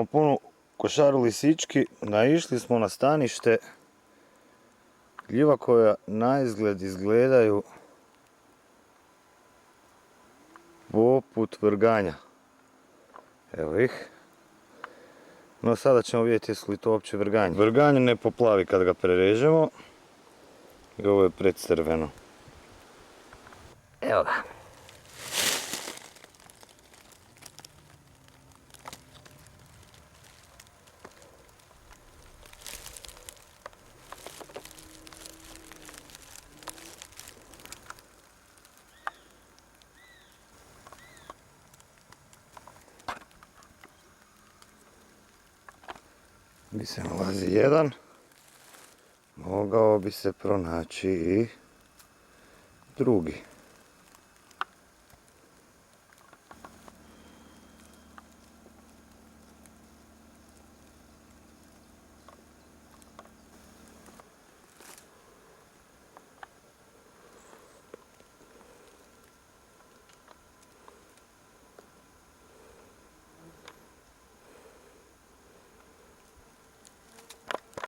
smo puno košaru lisički, naišli smo na stanište gljiva koja na izgled izgledaju poput vrganja. Evo ih. No sada ćemo vidjeti jesu li to uopće vrganje. Vrganje ne poplavi kad ga prerežemo. I ovo je predcrveno. Evo ga. Gdje se nalazi jedan, mogao bi se pronaći i drugi.